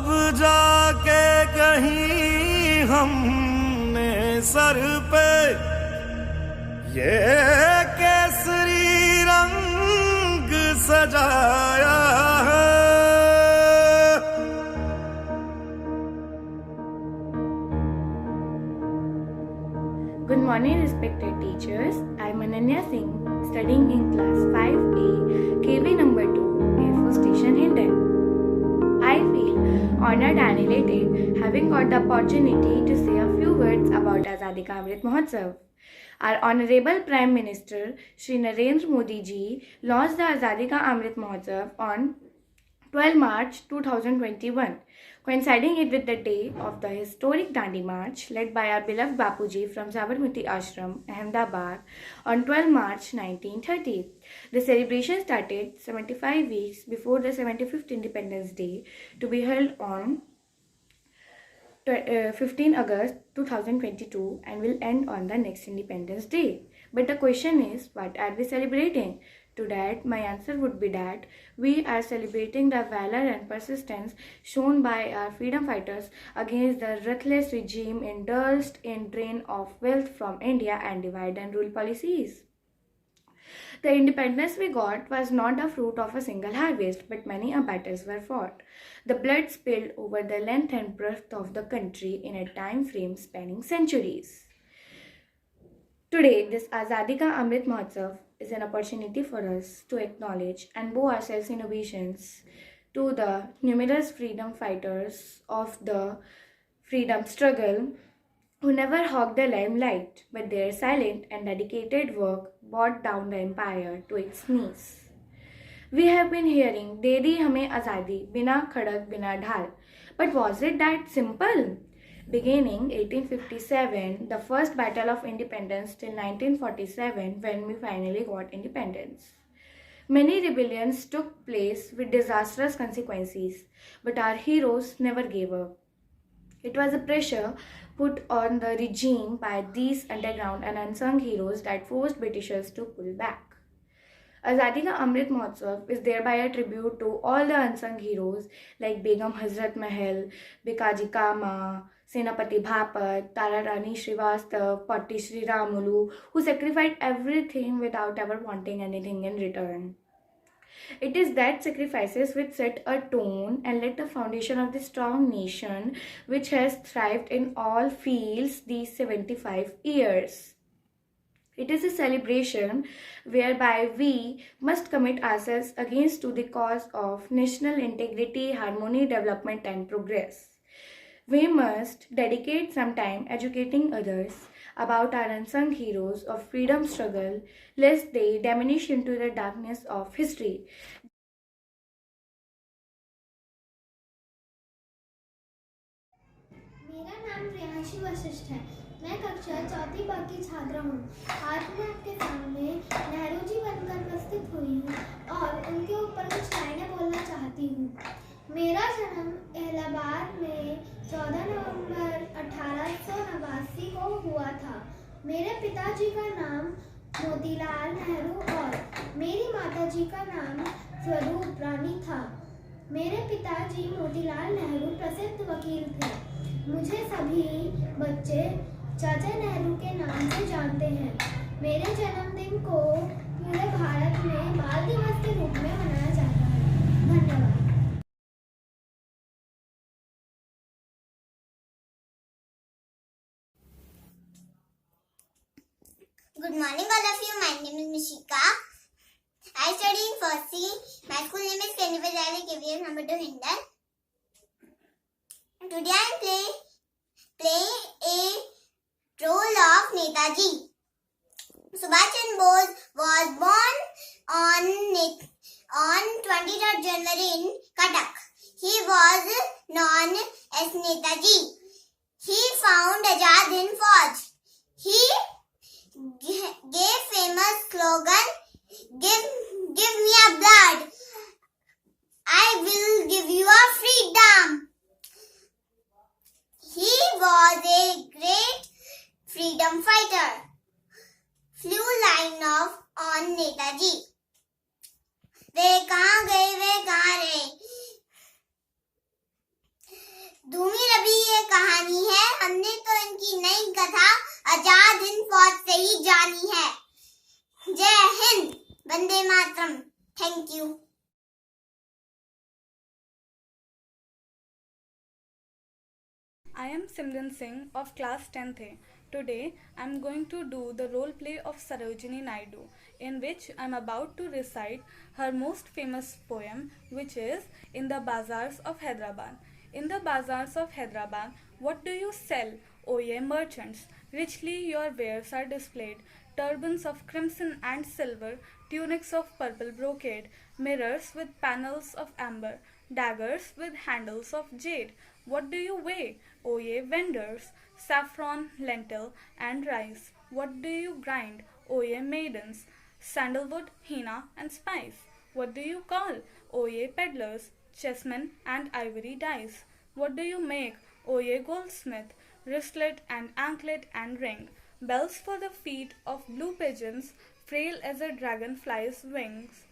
अब जाके कहीं हमने सर पे ये केसरी रंग सजाया है। Good morning, respected teachers. I am Ananya Singh, studying in class 5A, KV number 2, Air Force Station, Hindon. I feel honored and elated having got the opportunity to say a few words about Azadi Ka Amrit Mahotsav. Our Honorable Prime Minister Shri Narendra Modi ji launched the Azadi Ka Amrit Mahotsav on 12 March 2021, coinciding it with the day of the historic Dandi March led by our beloved Bapuji from Sabarmati Ashram, Ahmedabad on 12 March 1930. The celebration started 75 weeks before the 75th Independence Day to be held on 15 August 2022 and will end on the next Independence Day. But the question is, what are we celebrating? To that, my answer would be that we are celebrating the valor and persistence shown by our freedom fighters against the ruthless regime indulged in drain of wealth from India and divide and rule policies. The independence we got was not the fruit of a single harvest, but many battles were fought. The blood spilled over the length and breadth of the country in a time frame spanning centuries. Today, this Azadi Ka Amrit Mahotsav is an opportunity for us to acknowledge and bow our self-innovations to the numerous freedom fighters of the freedom struggle who never hogged the limelight, but their silent and dedicated work brought down the empire to its knees. We have been hearing, "De di hame azadi, bina khadak, bina dhal." But was it that simple? Beginning 1857, the first battle of independence till 1947, when we finally got independence. Many rebellions took place with disastrous consequences, but our heroes never gave up. It was a pressure put on the regime by these underground and unsung heroes that forced Britishers to pull back. Azadi Ka Amrit Mahotsav is thereby a tribute to all the unsung heroes like Begum Hazrat Mahal, Bikaji Kama, Senapati Bhapat, Tara Rani Srivastav, Potti Sri Ramulu, who sacrificed everything without ever wanting anything in return. It is that sacrifices which set a tone and laid the foundation of the strong nation which has thrived in all fields these 75 years. It is a celebration whereby we must commit ourselves against to the cause of national integrity, harmony, development and progress. We must dedicate some time educating others about our unsung heroes of freedom struggle, lest they diminish into the darkness of history. मेरा नाम प्रियांशी वशिष्ठ है। मैं कक्षा चौथी ब की छात्रा हूँ। आज मैं आपके सामने नेहरू जी बनकर उपस्थित हुई हूँ और उनके ऊपर कुछ लाइनें बोलना चाहती हूँ। मेरा जन्म इलाहाबाद में 14 नवंबर 1889 को हुआ था। मेरे पिताजी का नाम मोतीलाल नेहरू और मेरी माताजी का नाम स्वरूप रानी था। मेरे पिताजी मोतीलाल नेहरू प्रसिद्ध वकील थे। मुझे सभी बच्चे चाचा नेहरू के नाम से जानते हैं। मेरे जन्मदिन को पूरे भारत में बाल दिवस के रूप में मनाया जाता है। धन्यवाद। Good morning, all of you. My name is Mishika. I study in first C. My school name is Kenny Vajali, KVS number 2, Hindon. Today I am playing a role of Netaji. Subhash Chandra Bose was born on 23rd January in Cuttack. He was known as Netaji. He found Azad Hind Fauj. He gave famous slogan, give me a blood, I will give you a freedom. He was a great freedom fighter. Few line of on Netaji. वे कहाँ गए वे कहाँ रहे, धूमी रवि ये कहानी है, हमने तो इनकी नई कथा आजाद हिंद फौज से ही जानी है। जय हिंद, वंदे मातरम। Thank you. I am Simran Singh of class 10th A. Today I am going to do the role play of Sarojini Naidu, in which I am about to recite her most famous poem, which is In the Bazaars of Hyderabad. In the bazaars of Hyderabad, what do you sell, O ye merchants? Richly your wares are displayed, turbans of crimson and silver, tunics of purple brocade, mirrors with panels of amber, daggers with handles of jade. What do you weigh, O ye vendors? Saffron, lentil, and rice. What do you grind, O ye maidens? Sandalwood, henna, and spice. What do you call, O ye peddlers? Chessmen and ivory dice. What do you make, O ye goldsmith? Wristlet and anklet and ring. Bells for the feet of blue pigeons, frail as a dragonfly's wings.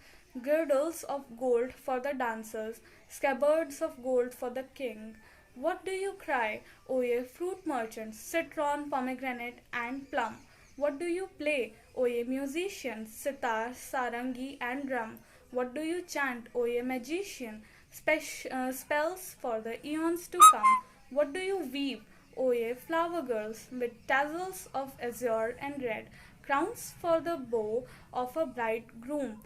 Girdles of gold for the dancers, scabbards of gold for the king. What do you cry, O ye fruit merchants, citron, pomegranate, and plum? What do you play, O ye musicians, sitar, sarangi, and drum? What do you chant, O ye magician, spells for the eons to come? What do you weave, O ye flower girls, with tassels of azure and red, crowns for the bow of a bridegroom,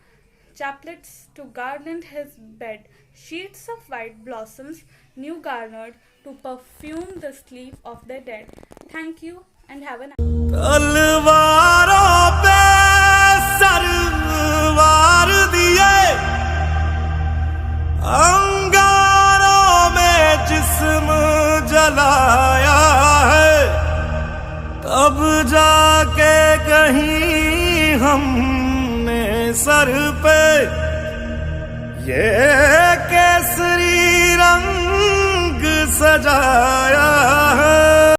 chaplets to garland his bed, sheets of white blossoms, new garnered to perfume the sleep of the dead. Thank you and have a nice तलवारों पे सरवार दिए, अंगारों में जिस्म जलाया है, तब जाके कहीं हमने सर पे ये केसरी रंग सजाया